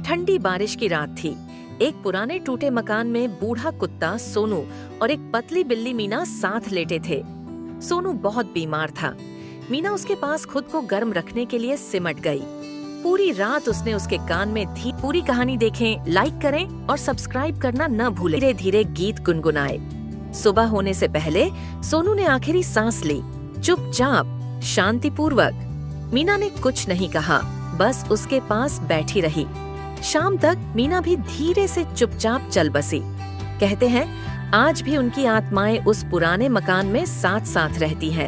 ठंडी बारिश की रात थी। एक पुराने टूटे मकान में बूढ़ा कुत्ता सोनू और एक पतली बिल्ली मीना साथ लेटे थे। सोनू बहुत बीमार था। मीना उसके पास खुद को गर्म रखने के लिए सिमट गई। पूरी रात उसने उसके कान में थी। पूरी कहानी देखें, लाइक करें और सब्सक्राइब करना न भूलें। धीरे धीरे गीत गुनगुनाए। सुबह होने से पहले सोनू ने आखिरी सांस ली, चुपचाप, शांतिपूर्वक। मीना ने कुछ नहीं कहा, बस उसके पास बैठी रही। शाम तक मीना भी धीरे से चुपचाप चल बसी। कहते हैं आज भी उनकी आत्माएं उस पुराने मकान में साथ साथ रहती हैं।